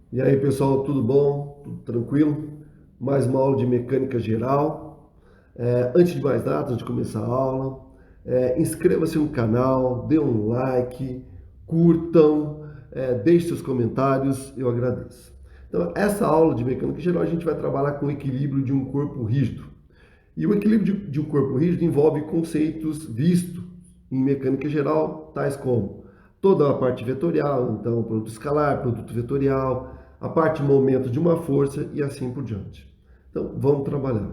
E aí, pessoal, tudo bom? Tudo tranquilo? Mais uma aula de mecânica geral. Antes de mais nada, antes de começar a aula, inscreva-se no canal, dê um like, curtam, deixe seus comentários, eu agradeço. Então, essa aula de mecânica geral, a gente vai trabalhar com o equilíbrio de um corpo rígido. E o equilíbrio de um corpo rígido envolve conceitos vistos em mecânica geral, tais como toda a parte vetorial, então produto escalar, produto vetorial, a parte momento de uma força e assim por diante. Então, vamos trabalhar.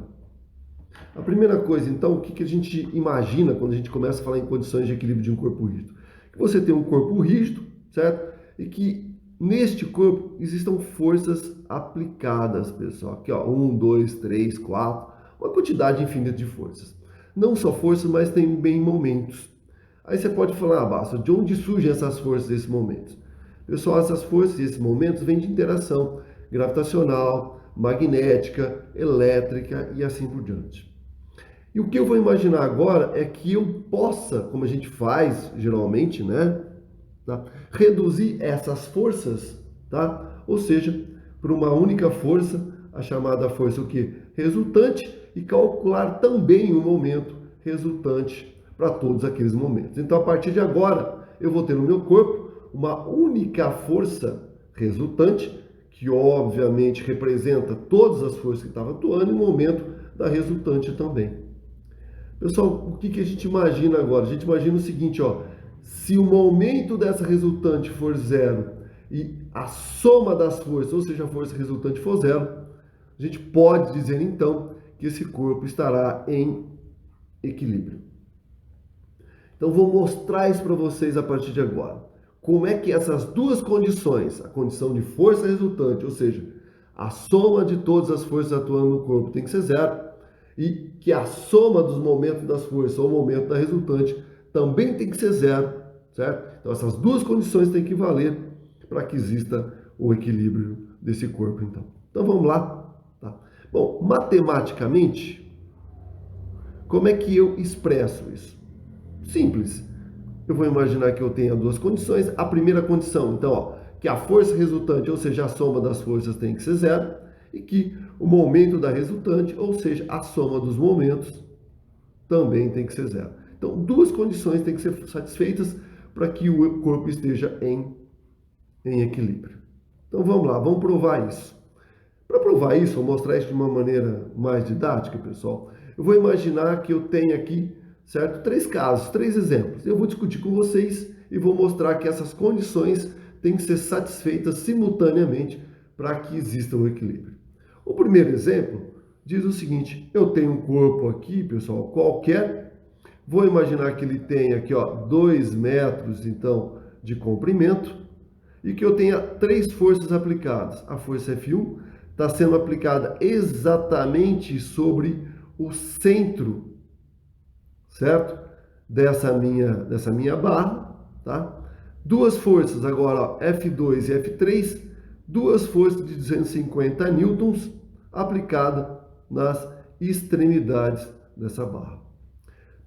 A primeira coisa, então, o que a gente imagina quando a gente começa a falar em condições de equilíbrio de um corpo rígido? Que você tem um corpo rígido, certo? E que neste corpo existam forças aplicadas, pessoal. Aqui, ó, 1, 2, 3, 4, uma quantidade infinita de forças. Não só forças, mas também momentos. Aí você pode falar, Basta, de onde surgem essas forças e esses momentos? Pessoal, essas forças e esses momentos vêm de interação gravitacional, magnética, elétrica e assim por diante. E o que eu vou imaginar agora é que eu possa, como a gente faz geralmente, né, tá, reduzir essas forças, tá? Ou seja, para uma única força, a chamada força o quê? Resultante, e calcular também o momento resultante para todos aqueles momentos. Então, a partir de agora, eu vou ter no meu corpo uma única força resultante, que obviamente representa todas as forças que estavam atuando, e o momento da resultante também. Pessoal, o que a gente imagina agora? A gente imagina o seguinte, ó, se o momento dessa resultante for zero e a soma das forças, ou seja, a força resultante for zero, a gente pode dizer então que esse corpo estará em equilíbrio. Então vou mostrar isso para vocês a partir de agora. Como é que essas duas condições, a condição de força resultante, ou seja, a soma de todas as forças atuando no corpo tem que ser zero, e que a soma dos momentos das forças ou o momento da resultante também tem que ser zero, certo? Então essas duas condições têm que valer para que exista o equilíbrio desse corpo, então. Então vamos lá, tá? Bom, matematicamente, como é que eu expresso isso? Simples. Eu vou imaginar que eu tenha duas condições. A primeira condição, então, ó, que a força resultante, ou seja, a soma das forças tem que ser zero, e que o momento da resultante, ou seja, a soma dos momentos, também tem que ser zero. Então, duas condições têm que ser satisfeitas para que o corpo esteja em equilíbrio. Então, vamos lá, vamos provar isso. Para provar isso, vou mostrar isso de uma maneira mais didática, pessoal. Eu vou imaginar que eu tenho aqui, certo? Três casos, três exemplos. Eu vou discutir com vocês e vou mostrar que essas condições têm que ser satisfeitas simultaneamente para que exista um equilíbrio. O primeiro exemplo diz o seguinte: eu tenho um corpo aqui, pessoal, qualquer. Vou imaginar que ele tem aqui, ó, 2 metros, então, de comprimento, e que eu tenha três forças aplicadas. A força F1 está sendo aplicada exatamente sobre o centro, certo? Dessa minha barra, tá? Duas forças agora, ó, F2 e F3, duas forças de 250 newtons aplicada nas extremidades dessa barra.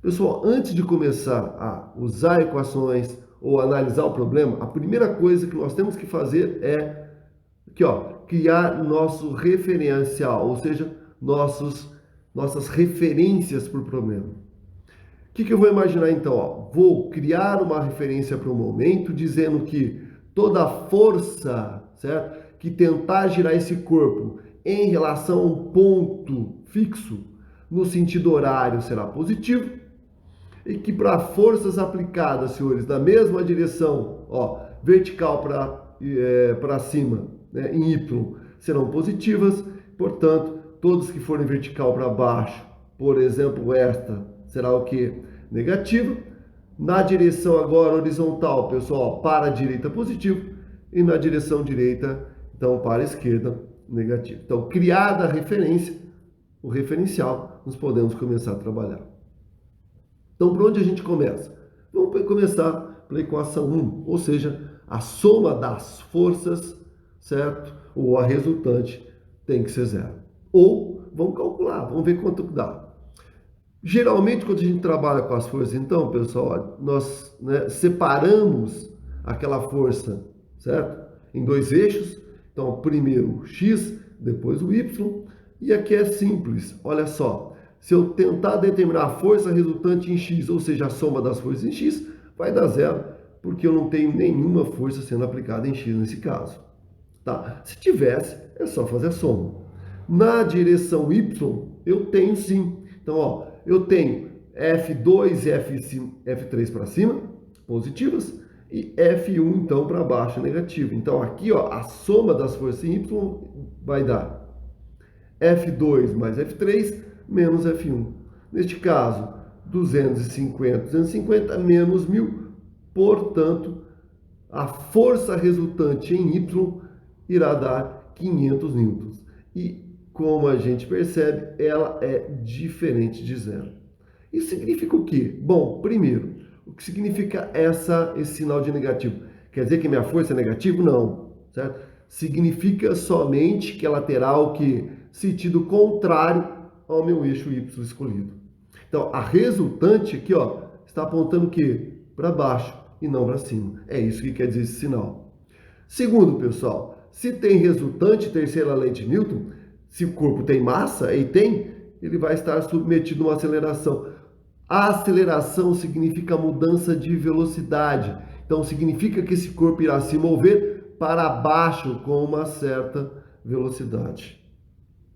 Pessoal, antes de começar a usar equações ou analisar o problema, a primeira coisa que nós temos que fazer é aqui, ó, criar nosso referencial, ou seja, nossas referências para o problema. O que eu vou imaginar então? Ó? Vou criar uma referência para o momento, dizendo que toda a força, certo, que tentar girar esse corpo em relação a um ponto fixo no sentido horário será positivo, e que para forças aplicadas, senhores, na mesma direção, ó, vertical para cima, né, em Y, serão positivas. Portanto, todos que forem vertical para baixo, por exemplo, esta será o que? Negativa. Na direção agora horizontal, pessoal, para a direita positivo, e na direção direita, então, para a esquerda, negativo. Então, criada a referência, o referencial, nós podemos começar a trabalhar. Então, por onde a gente começa? Vamos começar pela equação 1, ou seja, a soma das forças, certo? Ou a resultante tem que ser zero. Ou, vamos calcular, vamos ver quanto dá. Geralmente, quando a gente trabalha com as forças, então, pessoal, nós, né, separamos aquela força, certo? Em dois eixos. Então, primeiro o x, depois o y, e aqui é simples, olha só. Se eu tentar determinar a força resultante em x, ou seja, a soma das forças em x, vai dar zero, porque eu não tenho nenhuma força sendo aplicada em x nesse caso. Tá? Se tivesse, é só fazer a soma. Na direção y, eu tenho sim. Então, ó, eu tenho F2 e F3 para cima, positivas, e F1 então para baixo, negativo. Então aqui, ó, a soma das forças em y vai dar F2 mais F3 menos F1. Neste caso, 250 menos 1000, portanto, a força resultante em Y irá dar 500 newtons. E, como a gente percebe, ela é diferente de zero. Isso significa o quê? Bom, primeiro, o que significa esse sinal de negativo? Quer dizer que minha força é negativa? Não, certo? Significa somente que ela terá o quê? Sentido contrário ao meu eixo Y escolhido. Então, a resultante aqui, ó, está apontando o quê? Para baixo e não para cima. É isso que quer dizer esse sinal. Segundo, pessoal, se tem resultante, terceira lei de Newton, se o corpo tem massa, ele vai estar submetido a uma aceleração. A aceleração significa mudança de velocidade. Então, significa que esse corpo irá se mover para baixo com uma certa velocidade.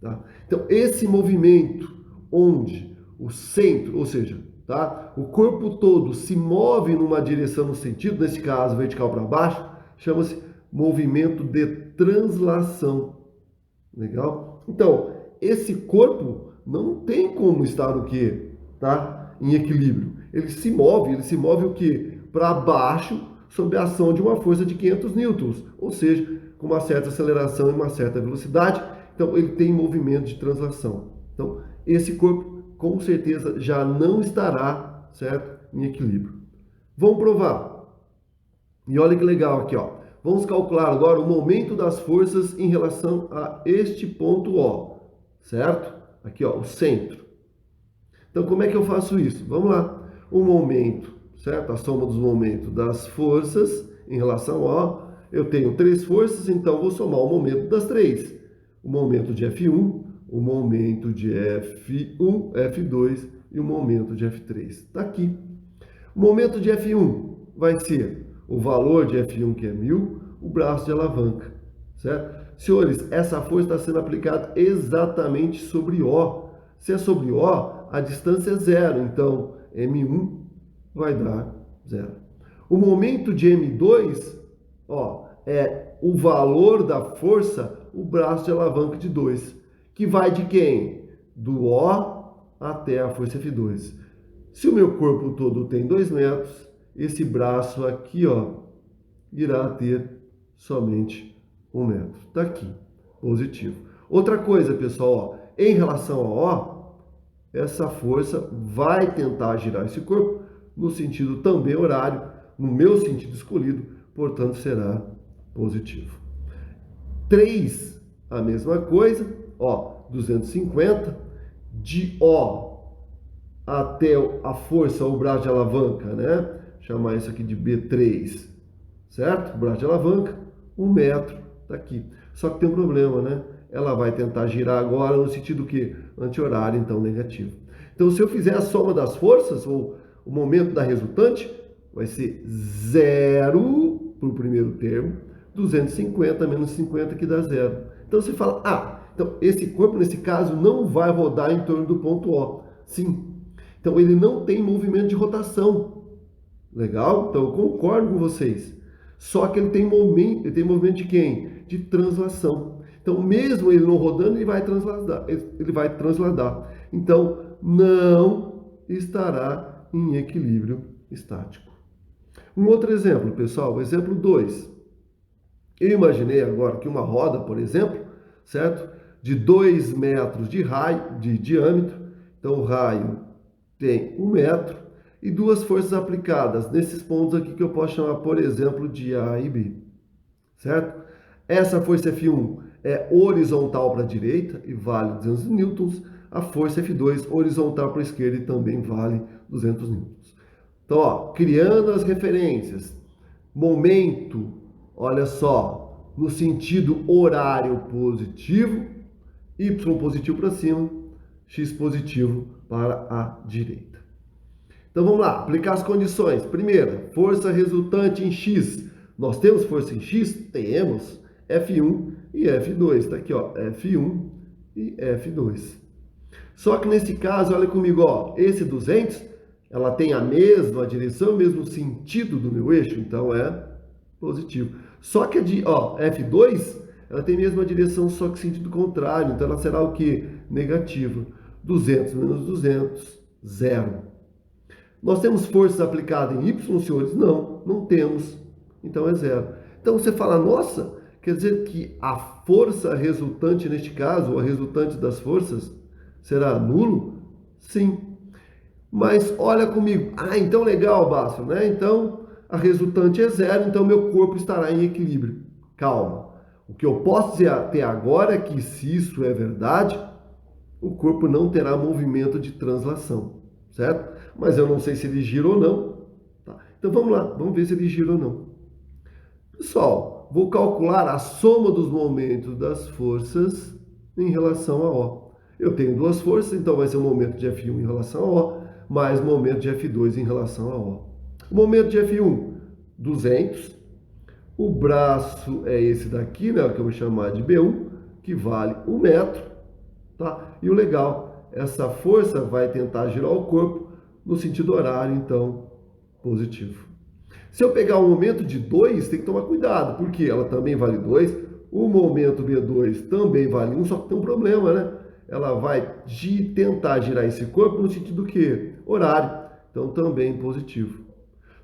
Tá? Então, esse movimento onde o centro, ou seja, tá, o corpo todo se move numa direção no sentido, nesse caso vertical para baixo, chama-se movimento de translação. Legal? Então, esse corpo não tem como estar o quê? Tá? Em equilíbrio. Ele se move o quê? Para baixo, sob a ação de uma força de 500 newtons, ou seja, com uma certa aceleração e uma certa velocidade. Então, ele tem movimento de translação. Então, esse corpo, com certeza, já não estará, certo? Em equilíbrio. Vamos provar. E olha que legal aqui, ó. Vamos calcular agora o momento das forças em relação a este ponto O, certo? Aqui, ó, o centro. Então, como é que eu faço isso? Vamos lá. O momento, certo? A soma dos momentos das forças em relação a O. Eu tenho 3 forças, então vou somar o momento das 3. O momento de F1, o momento de F1, F2 e o momento de F3. Está aqui. O momento de F1 vai ser o valor de F1, que é 1000, o braço de alavanca, certo? Senhores, essa força está sendo aplicada exatamente sobre O. Se é sobre O, a distância é zero, então M1 vai dar zero. O momento de M2, ó, é o valor da força, o braço de alavanca de 2, que vai de quem? Do O até a força F2. Se o meu corpo todo tem 2 metros, esse braço aqui, ó, irá ter somente 1 metro. Está aqui, positivo. Outra coisa, pessoal, ó, em relação ao O, essa força vai tentar girar esse corpo no sentido também horário, no meu sentido escolhido, portanto será positivo. 3, a mesma coisa, ó, 250, de O até a força, o braço de alavanca, né? Chamar isso aqui de B3, certo? O braço de alavanca, 1 metro, tá aqui. Só que tem um problema, né? Ela vai tentar girar agora no sentido que anti-horário, então negativo. Então, se eu fizer a soma das forças, ou o momento da resultante, vai ser 0 para o primeiro termo, 250 menos 50 que dá 0. Então, você fala, então esse corpo, nesse caso, não vai rodar em torno do ponto O. Sim. Então, ele não tem movimento de rotação. Legal? Então, eu concordo com vocês. Só que ele tem movimento de quem? De translação. Então, mesmo ele não rodando, ele vai transladar. Então, não estará em equilíbrio estático. Um outro exemplo, pessoal, o exemplo 2. Eu imaginei agora que uma roda, por exemplo, certo? De 2 metros de raio, de diâmetro. Então, o raio tem 1 metro e 2 forças aplicadas nesses pontos aqui que eu posso chamar, por exemplo, de A e B, certo? Essa força F1 é horizontal para a direita e vale 200 newtons. A força F2 horizontal para a esquerda e também vale 200 newtons. Então, ó, criando as referências, momento, olha só, no sentido horário positivo, y positivo para cima, x positivo para a direita. Então vamos lá, aplicar as condições. Primeira, força resultante em x. Nós temos força em x? Temos. F1 e F2. Está aqui, ó, F1 e F2. Só que nesse caso, olha comigo, ó, esse 200, ela tem a mesma direção, o mesmo sentido do meu eixo, então é positivo. Só que F2, ela tem a mesma direção, só que sentido contrário, então ela será o quê? Negativa. 200 menos 200, 0. Nós temos forças aplicadas em y, senhores? Não, não temos. Então é 0. Então você fala, nossa, quer dizer que a força resultante neste caso, ou a resultante das forças, será nulo? Sim. Mas olha comigo. Ah, então legal, Bácio, né? Então a resultante é 0, então meu corpo estará em equilíbrio. Calma. O que eu posso dizer até agora é que, se isso é verdade, o corpo não terá movimento de translação, certo? Mas eu não sei se ele gira ou não. Tá? Então vamos lá, vamos ver se ele gira ou não. Pessoal, vou calcular a soma dos momentos das forças em relação a O. Eu tenho duas forças, então vai ser o momento de F1 em relação a O, mais o momento de F2 em relação a O. O momento de F1, 200. O braço é esse daqui, né, que eu vou chamar de B1, que vale 1 metro. Tá? E o legal, essa força vai tentar girar o corpo no sentido horário, então, positivo. Se eu pegar um momento de 2, tem que tomar cuidado, porque ela também vale 2, o momento B2 também vale 1, só que tem um problema, né? Ela vai tentar girar esse corpo no sentido que? Horário, então também positivo.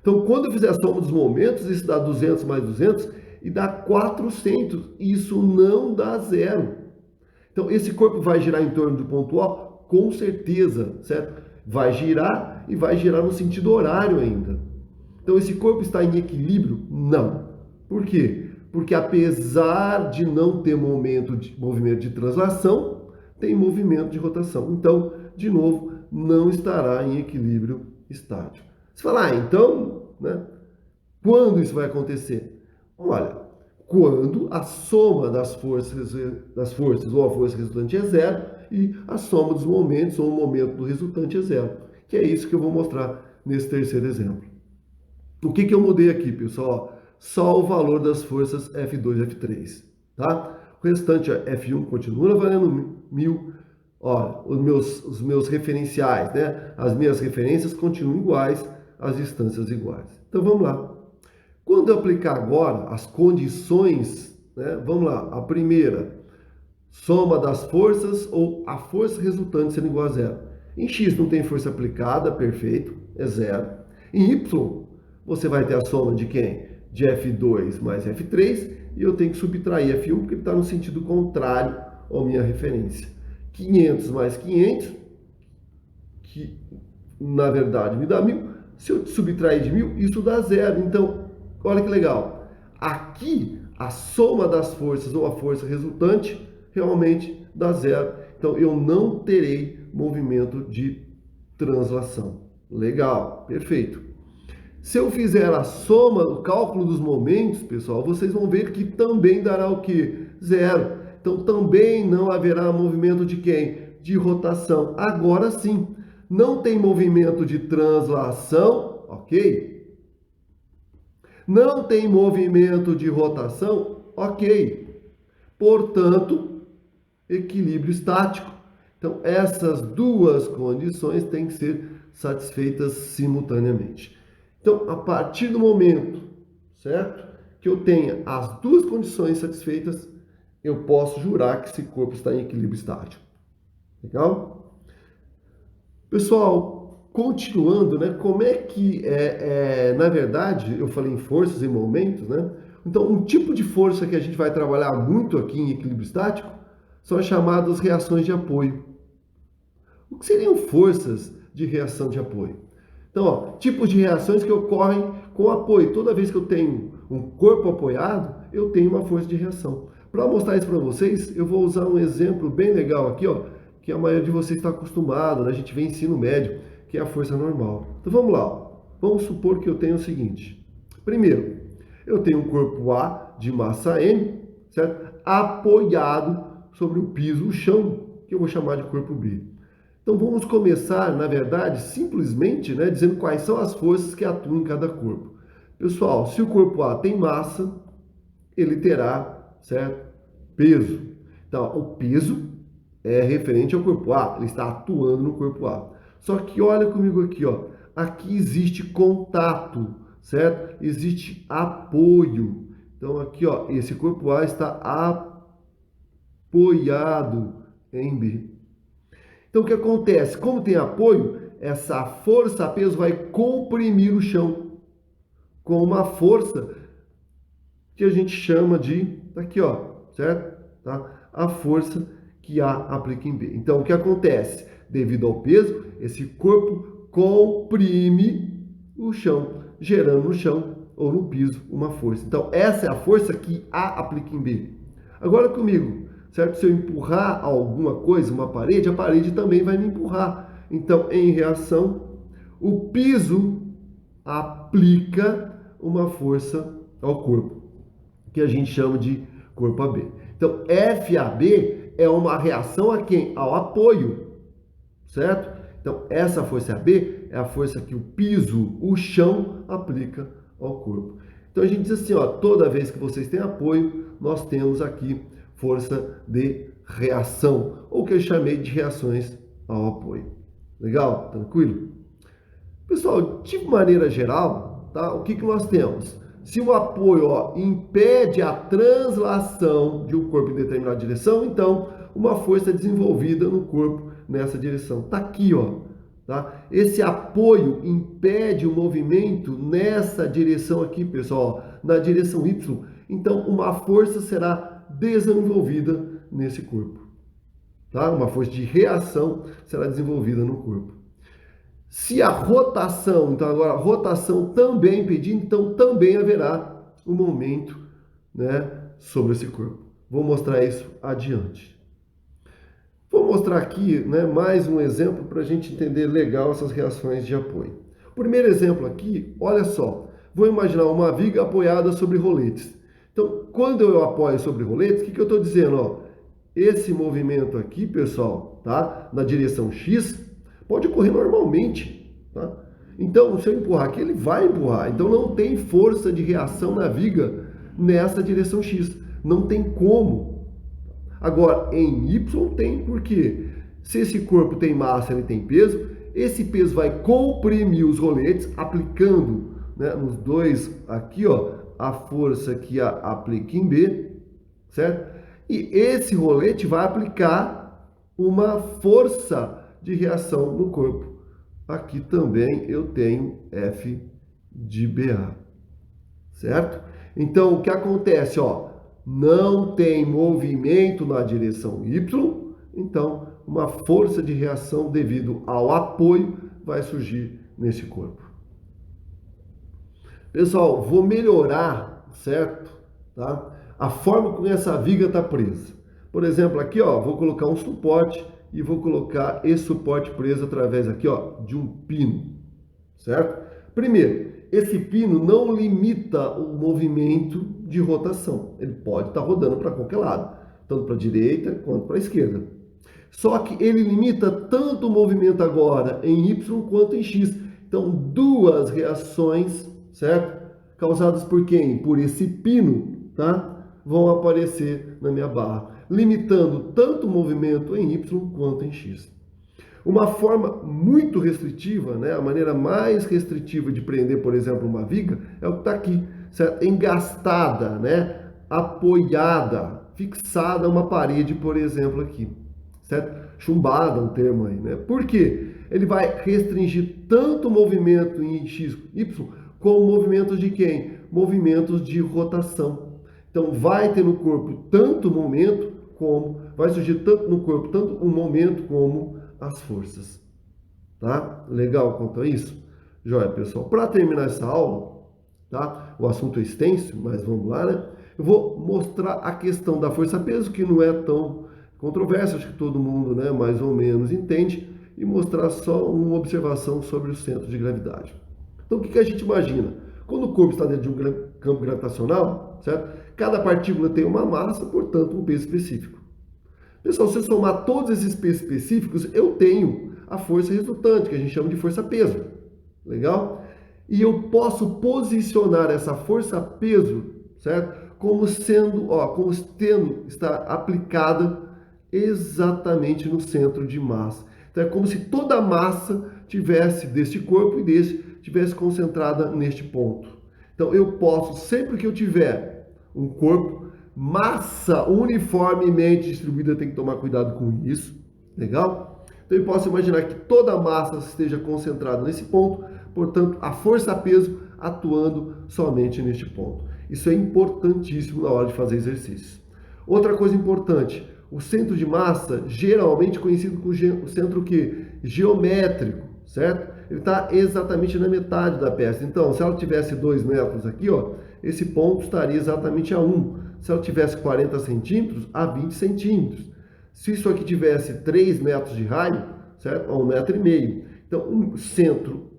Então, quando eu fizer a soma dos momentos, isso dá 200 mais 200 e dá 400, isso não dá 0. Então, esse corpo vai girar em torno do ponto O? Com certeza, certo? Vai girar e vai girar no sentido horário ainda. Então, esse corpo está em equilíbrio? Não. Por quê? Porque apesar de não ter movimento de translação, tem movimento de rotação. Então, de novo, não estará em equilíbrio estático. Você fala, então, né? Quando isso vai acontecer? Olha, quando a soma das forças ou a força resultante é 0 e a soma dos momentos ou o momento do resultante é 0. Que é isso que eu vou mostrar nesse terceiro exemplo. O que eu mudei aqui, pessoal? Só o valor das forças F2 e F3, tá? O restante, F1 continua valendo 1000. Olha, os meus referenciais, né? As minhas referências continuam iguais, as distâncias iguais. Então vamos lá. Quando eu aplicar agora as condições, né? Vamos lá. A primeira, soma das forças ou a força resultante sendo igual a 0. Em X não tem força aplicada, perfeito, é 0. Em Y, você vai ter a soma de quem? De F2 mais F3, e eu tenho que subtrair F1 porque ele está no sentido contrário à minha referência. 500 mais 500, que na verdade me dá 1000. Se eu subtrair de 1000, isso dá 0. Então, olha que legal. Aqui, a soma das forças ou a força resultante realmente dá 0. Então, eu não terei movimento de translação. Legal, perfeito. Se eu fizer a soma, o cálculo dos momentos, pessoal, vocês vão ver que também dará o quê? 0. Então, também não haverá movimento de quem? De rotação. Agora sim, não tem movimento de translação, ok? Não tem movimento de rotação, ok? Portanto, equilíbrio estático. Então, essas duas condições têm que ser satisfeitas simultaneamente. Então, a partir do momento, certo? Que eu tenha as duas condições satisfeitas, eu posso jurar que esse corpo está em equilíbrio estático. Legal? Pessoal, continuando, né? Como é que, na verdade, eu falei em forças e momentos, né? Então, um tipo de força que a gente vai trabalhar muito aqui em equilíbrio estático são as chamadas reações de apoio. O que seriam forças de reação de apoio? Então, ó, tipos de reações que ocorrem com apoio. Toda vez que eu tenho um corpo apoiado, eu tenho uma força de reação. Para mostrar isso para vocês, eu vou usar um exemplo bem legal aqui, ó, que a maioria de vocês está acostumado, né? A gente vê ensino médio, que é a força normal. Então vamos lá, ó. Vamos supor que eu tenho o seguinte. Primeiro, eu tenho um corpo A de massa M, certo? Apoiado sobre o piso, o chão, que eu vou chamar de corpo B. Então vamos começar, na verdade, simplesmente, né, dizendo quais são as forças que atuam em cada corpo. Pessoal, se o corpo A tem massa, ele terá, certo, peso. Então, o peso é referente ao corpo A, ele está atuando no corpo A. Só que olha comigo aqui, ó. Aqui existe contato, certo? Existe apoio. Então aqui, ó, esse corpo A está apoiado em B. Então o que acontece? Como tem apoio, essa força peso vai comprimir o chão com uma força que a gente chama de, aqui, ó, certo? Tá? A força que A aplica em B. Então o que acontece? Devido ao peso, esse corpo comprime o chão, gerando no chão ou no piso uma força. Então essa é a força que A aplica em B. Agora comigo, certo? Se eu empurrar alguma coisa, uma parede, a parede também vai me empurrar. Então, em reação, o piso aplica uma força ao corpo, que a gente chama de corpo AB. Então, FAB é uma reação a quem? Ao apoio, certo? Então, essa força AB é a força que o piso, o chão, aplica ao corpo. Então, a gente diz assim, ó, toda vez que vocês têm apoio, nós temos aqui força de reação, ou que eu chamei de reações ao apoio. Legal? Tranquilo? Pessoal, de maneira geral, tá? O que nós temos? Se o apoio, ó, impede a translação de um corpo em determinada direção, então uma força é desenvolvida no corpo nessa direção. Tá aqui, ó. Tá? Esse apoio impede o movimento nessa direção aqui, pessoal, ó, na direção Y. Então, uma força será desenvolvida nesse corpo. Tá? Uma força de reação será desenvolvida no corpo. Se a rotação, então agora a rotação também impedir, então também haverá um momento, né, sobre esse corpo. Vou mostrar isso adiante. Vou mostrar aqui, né, mais um exemplo para a gente entender legal essas reações de apoio. O primeiro exemplo aqui, olha só, vou imaginar uma viga apoiada sobre roletes. Então, quando eu apoio sobre roletes, o que eu estou dizendo? Ó, esse movimento aqui, pessoal, tá, na direção X, pode ocorrer normalmente. Tá? Então, se eu empurrar aqui, ele vai empurrar. Então, não tem força de reação na viga nessa direção X. Não tem como. Agora, em Y tem, porque se esse corpo tem massa, ele tem peso, esse peso vai comprimir os roletes, aplicando, né, nos dois aqui, ó, a força que aplica em B, certo? E esse rolete vai aplicar uma força de reação no corpo. Aqui também eu tenho F de BA, certo? Então, o que acontece, ó? Não tem movimento na direção Y, então uma força de reação devido ao apoio vai surgir nesse corpo. Pessoal, vou melhorar, certo? Tá? A forma como essa viga está presa. Por exemplo, aqui, ó, vou colocar um suporte e vou colocar esse suporte preso através aqui, ó, de um pino, certo? Primeiro, esse pino não limita o movimento de rotação. Ele pode estar rodando para qualquer lado, tanto para a direita quanto para a esquerda. Só que ele limita tanto o movimento agora em Y quanto em X. Então, duas reações, certo? Causadas por quem? Por esse pino, tá? Vão aparecer na minha barra, limitando tanto o movimento em Y quanto em X. Uma forma muito restritiva, né, a maneira mais restritiva de prender, por exemplo, uma viga, é o que está aqui, certo? Engastada, né, apoiada, fixada a uma parede, por exemplo, aqui, certo? Chumbada, um termo aí, né? Por quê? Ele vai restringir tanto o movimento em X, Y, como movimentos de quem? Movimentos de rotação. Então, vai ter no corpo tanto momento como, vai surgir tanto no corpo, tanto o momento como as forças. Tá? Legal quanto a isso? Joia, pessoal. Para terminar essa aula, tá? O assunto é extenso, mas vamos lá, né? Eu vou mostrar a questão da força-peso, que não é tão controverso, acho que todo mundo, né, mais ou menos entende, e mostrar só uma observação sobre o centro de gravidade. Então, o que a gente imagina? Quando o corpo está dentro campo gravitacional, certo? Cada partícula tem uma massa, portanto, um peso específico. Pessoal, se eu somar todos esses pesos específicos, eu tenho a força resultante, que a gente chama de força-peso. Legal? E eu posso posicionar essa força-peso, certo? Como tendo, está aplicada exatamente no centro de massa. Então é como se toda a massa tivesse deste corpo e deste tivesse concentrada neste ponto. Então eu posso, sempre que eu tiver um corpo, massa uniformemente distribuída, tem que tomar cuidado com isso, legal? Então eu posso imaginar que toda a massa esteja concentrada nesse ponto, portanto a força-peso atuando somente neste ponto. Isso é importantíssimo na hora de fazer exercícios. Outra coisa importante, o centro de massa, geralmente conhecido como o centro que? Geométrico, certo? Ele está exatamente na metade da peça. Então, se ela tivesse 2 metros aqui, ó, esse ponto estaria exatamente a 1. Se ela tivesse 40 centímetros, a 20 centímetros. Se isso aqui tivesse 3 metros de raio, certo? A 1,5 metro. Então, um centro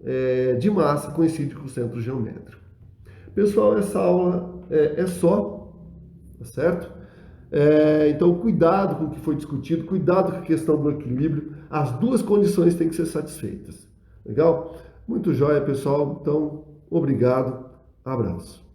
de massa conhecido como centro geométrico. Pessoal, essa aula é só, tá certo? Então, cuidado com o que foi discutido, cuidado com a questão do equilíbrio. As duas condições têm que ser satisfeitas. Legal? Muito jóia, pessoal. Então, obrigado. Abraço.